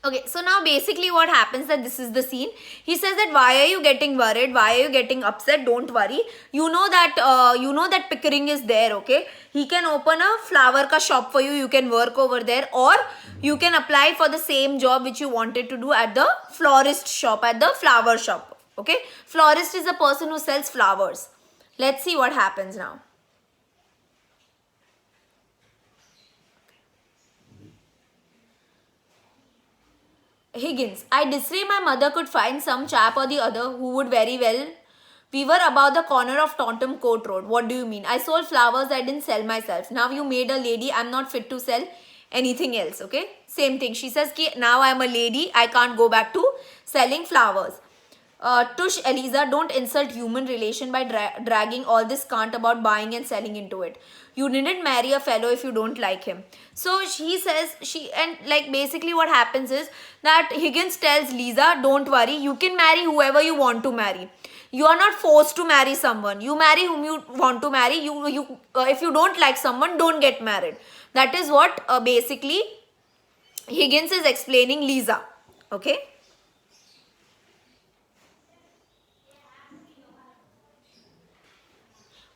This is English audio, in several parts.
Okay, so now basically what happens, that this is the scene. He says that why are you getting worried? Why are you getting upset? Don't worry. You know that Pickering is there, okay? He can open a flower ka shop for you. You can work over there, or you can apply for the same job which you wanted to do at the florist shop, at the flower shop, okay? Florist is a person who sells flowers. Let's see what happens now. Higgins, I disagree. My mother could find some chap or the other who would very well. We were about the corner of Taunton Court Road. What do you mean? I sold flowers, I didn't sell myself. Now you made a lady, I'm not fit to sell anything else, okay? Same thing. She says, ki, now I'm a lady, I can't go back to selling flowers. Tush, Eliza, don't insult human relation by dragging all this cant about buying and selling into it. You didn't marry a fellow if you don't like him. So she says, and like basically what happens is that Higgins tells Lisa, don't worry, you can marry whoever you want to marry. You are not forced to marry someone. You marry whom you want to marry. If you don't like someone, don't get married. That is what basically Higgins is explaining Lisa. Okay.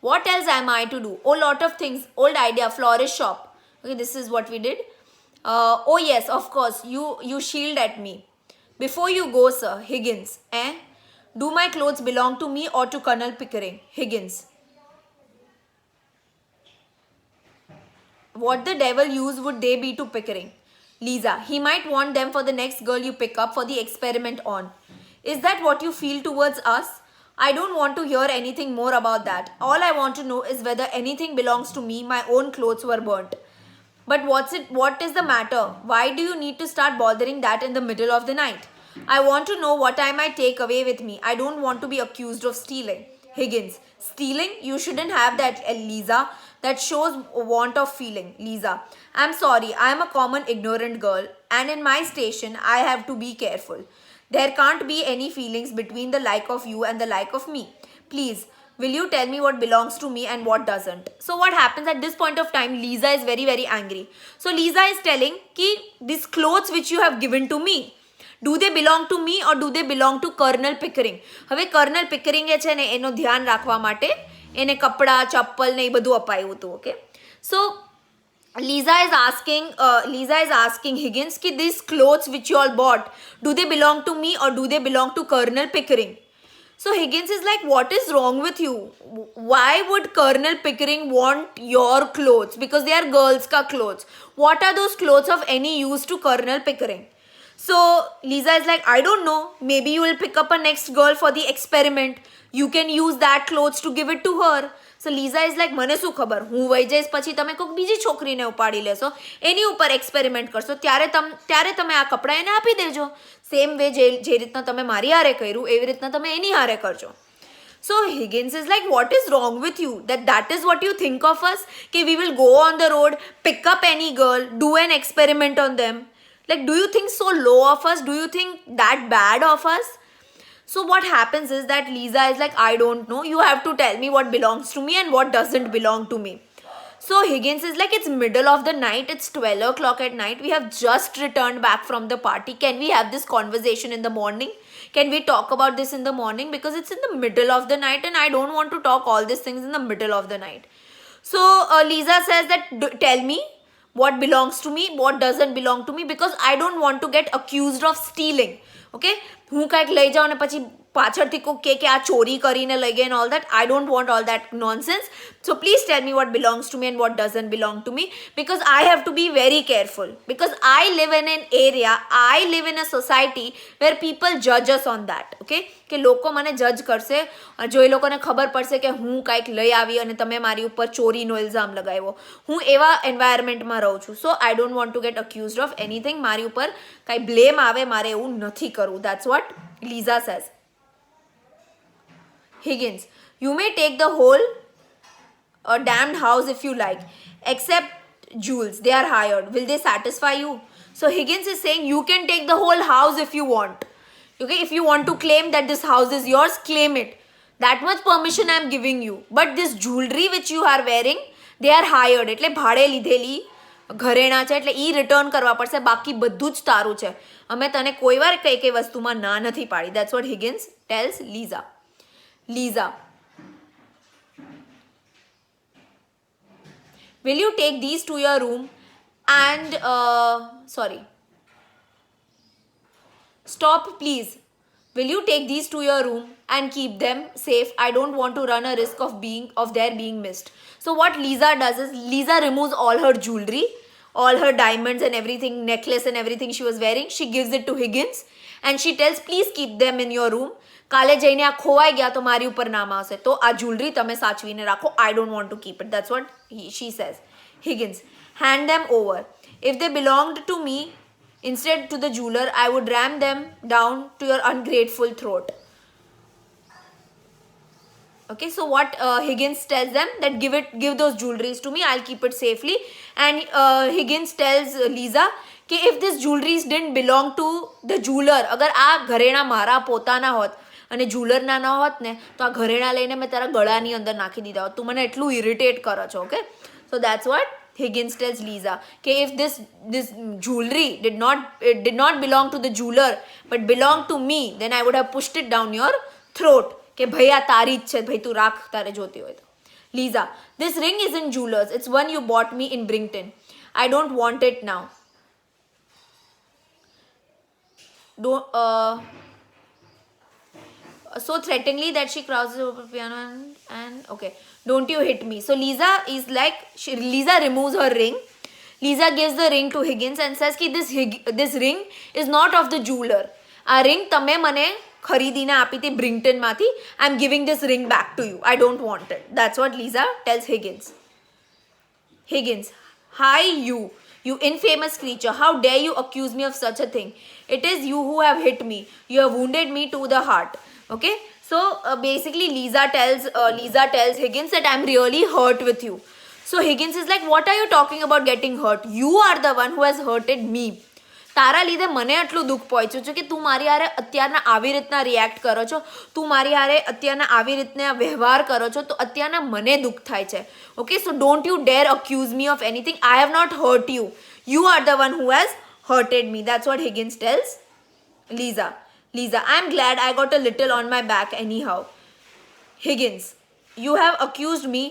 What else am I to do? Oh, lot of things. Old idea, florist shop. Okay, this is what we did. Oh yes, of course. You shield at me. Before you go, sir, Higgins. Do my clothes belong to me or to Colonel Pickering? Higgins. What the devil use would they be to Pickering? Lisa. He might want them for the next girl you pick up for the experiment on. Is that what you feel towards us? I don't want to hear anything more about that. All I want to know is whether anything belongs to me. My own clothes were burnt. But what is the matter? Why do you need to start bothering that in the middle of the night? I want to know what I might take away with me. I don't want to be accused of stealing. Higgins. Stealing? You shouldn't have that, Lisa. That shows want of feeling. Lisa. I'm sorry. I'm a common ignorant girl. And in my station, I have to be careful. There can't be any feelings between the like of you and the like of me. Please, will you tell me what belongs to me and what doesn't? So what happens at this point of time, Lisa is very, very angry. So Lisa is telling ki these clothes which you have given to me, do they belong to me or do they belong to Colonel Pickering? હવે Colonel Pickering છે ને એનો ધ્યાન રાખવા માટે એને કપડા, ચપ્પલ ને એ બધું અપાયું હતું, okay? So Lisa is asking Higgins ki these clothes which you all bought, do they belong to me or do they belong to Colonel Pickering? So Higgins is like, what is wrong with you? Why would Colonel Pickering want your clothes? Because they are girls' ka clothes. What are those clothes of any use to Colonel Pickering? So Lisa is like, I don't know. Maybe you will pick up a next girl for the experiment. You can use that clothes to give it to her. So Lisa is like, મને શું ખબર, હું વહી જઈશ પછી તમે કોઈક બીજી છોકરીને ઉપાડી લેશો, એની ઉપર એક્સપેરિમેન્ટ કરશો, ત્યારે તમે આ કપડા એને આપી દેજો. સેમ વે જે રીતના તમે મારી હારે કર્યું એવી રીતના તમે એની હારે કરજો. So Higgins is like, what is wrong with you? That is what you think of us? Ki we will go on the road, pick up any girl, do an experiment on them. Like, do you think so low of us? Do you think that bad of us? So what happens is that Lisa is like, I don't know. You have to tell me what belongs to me and what doesn't belong to me. So Higgins is like, it's middle of the night. It's 12 o'clock at night. We have just returned back from the party. Can we have this conversation in the morning? Can we talk about this in the morning? Because it's in the middle of the night and I don't want to talk all these things in the middle of the night. So Lisa says that, tell me what belongs to me, what doesn't belong to me, because I don't want to get accused of stealing. Okay, હું કાંઈક લઈ જાઉં ને પછી પાછળથી કોઈ કે આ ચોરી કરીને લઈ ગઈ and all that. I don't want all that nonsense. So please tell me what belongs to me and what doesn't belong to me, because I have to be very careful, because I live in an area, I live in a society where people judge us on that. Okay, કે લોકો મને જજ કરશે જો એ લોકોને ખબર પડશે કે હું કાંઈક લઈ આવી અને તમે મારી ઉપર ચોરીનો ઇલ્ઝામ લગાવ્યો. હું એવા એન્વાયરમેન્ટમાં રહું છું. So I don't want to get accused of anything. મારી ઉપર કાંઈ બ્લેમ આવે, મારે એવું નથી કરવું. That's what Lisa says. Higgins, you may take the whole damned house if you like, except Jules. They are hired. Will they satisfy you? So Higgins is saying you can take the whole house if you want. Okay, if you want to claim that this house is yours, claim it. That much permission I am giving you. But this jewelry which you are wearing, they are hired. એટલે ભાડે લીધેલી ઘરેણા છે એટલે એ return કરવા પડશે, બાકી બધું જ તારું છે. અમે તને કોઈ વાર કઈ વસ્તુમાં ના નથી પાડી. That's what Higgins tells Liza. Liza, will you take these to your room and stop please. Will you take these to your room and keep them safe? I don't want to run a risk of their being missed. So what Lisa does is Lisa removes all her jewelry, all her diamonds and everything, necklace and everything she was wearing. She gives it to Higgins and she tells, please keep them in your room. કાલે જઈને આ ખોવાઈ ગયા તો મારી ઉપર નામ આવશે, તો આ જ્વેલરી તમે સાચવીને રાખો. I don't want to keep it. That's what she says. Higgins, hand them over. If they belonged to me instead to the jeweler, I would ram them down to your ungrateful throat. Okay, so what Higgins tells them that give those jewelries to me, I'll keep it safely. And Higgins tells Lisa कि if this jewelries didn't belong to the jeweler, अगर આ ઘરેણા મારા પોતાના હોત અને જ્વેલરના ના હોત ને તો આ ઘરેણા લઈને મેં તારા ગળાની અંદર નાખી દીધા હોત. તું મને એટલું ઇરિટેટ કરો છો. Okay, so that's what Higgins tells Lisa कि if this jewelry did not belong to the jeweler but belonged to me, then I would have pushed it down your throat. કે ભાઈ આ તારી જ છે, ભાઈ તું રાખ તારે જોતી હોય તો. Lisa, this ring isn't jewelers, it's one you bought me in Brington. I don't want it now. So threateningly that she crosses over piano and okay, don't you hit me. So Lisa is like, Lisa removes her ring. Lisa gives the ring to Higgins and says कि this ring is not of the jeweler. આ ring તમે મને ખરીદીને આપી હતી બ્રિંગ્ટનમાંથી. I'm giving this ring back to you. I don't want it. That's what Lisa tells Higgins. Higgins, hi you infamous creature. How dare you accuse me of such a thing? It is you who have hit me. You have wounded me to the heart. Okay, so basically Lisa tells Higgins that I'm really hurt with you. So Higgins is like, what are you talking about getting hurt? You are the one who has hurted me. તારા લીધે મને આટલું દુઃખ પહોંચ્યું છે કે તું મારી હારે અત્યારના આવી રીતના રિએક્ટ કરો છો, તું મારી હારે અત્યારના આવી રીતના વ્યવહાર કરો છો, તો અત્યારના મને દુઃખ થાય છે. Okay, so don't you dare accuse me of anything. I have not hurt you. You are the one who has hurted me. That's what Higgins tells Lisa. Lisa, I'm glad I got a little on my back anyhow. Higgins, you have accused me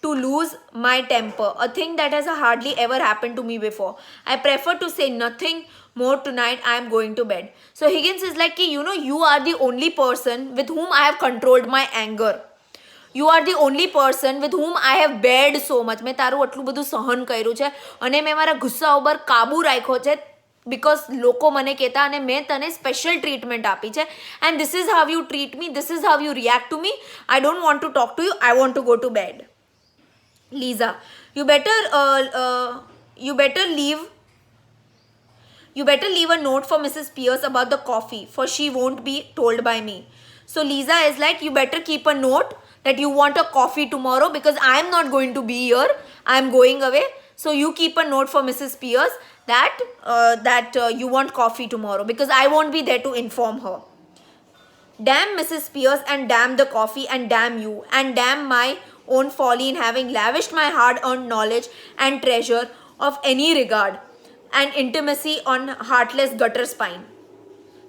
to lose my temper, a thing that has hardly ever happened to me before. I prefer to say nothing more tonight. I am going to bed. So Higgins is like, you are the only person with whom I have controlled my anger. You are the only person with whom I have bared so much. મેં તારું આટલું બધું સહન કર્યું છે અને મેં મારા ગુસ્સા ઉપર કાબુ રાખ્યો છે because લોકો મને કહેતા અને મેં તને સ્પેશિયલ ટ્રીટમેન્ટ આપી છે. And this is how you treat me. This is how you react to me. I don't want to talk to you. I want to go to bed. Lisa, you better leave a note for Mrs. Pierce about the coffee, for she won't be told by me. So Lisa is like, you better keep a note that you want a coffee tomorrow because I am not going to be here. I am going away. So you keep a note for Mrs. Pierce that you want coffee tomorrow because I won't be there to inform her. Damn Mrs. Pierce and damn the coffee and damn you and damn my own folly in having lavished my hard-earned knowledge and treasure of any regard and intimacy on heartless gutter spine.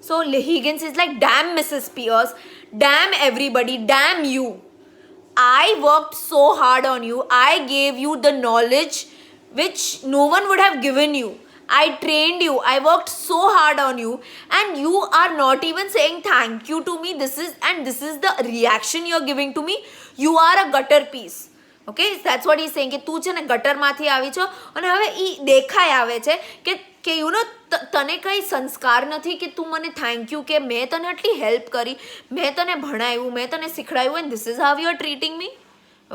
So Higgins is like, damn Mrs. Pierce, damn everybody, damn you. I worked so hard on you. I gave you the knowledge which no one would have given you. I trained you. I worked so hard on you and you are not even saying thank you to me. This is the reaction you're giving to me. You are a gutter piece. Okay, that's what he's saying કે તું છે ને ગટરમાંથી આવી છો અને હવે એ દેખાઈ આવે છે કે તને કંઈ સંસ્કાર નથી કે તું મને થેન્ક યુ કે મેં તને આટલી હેલ્પ કરી, મેં તને ભણાવ્યું, મેં તને શીખડાવ્યું and this is how you are treating me.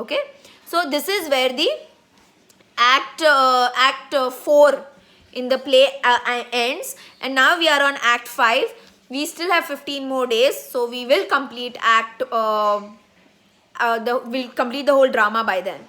Okay, so this is where the act 4 in the play ends and now we are on act 5. We still have 15 more days, so we will complete we'll complete the whole drama by then.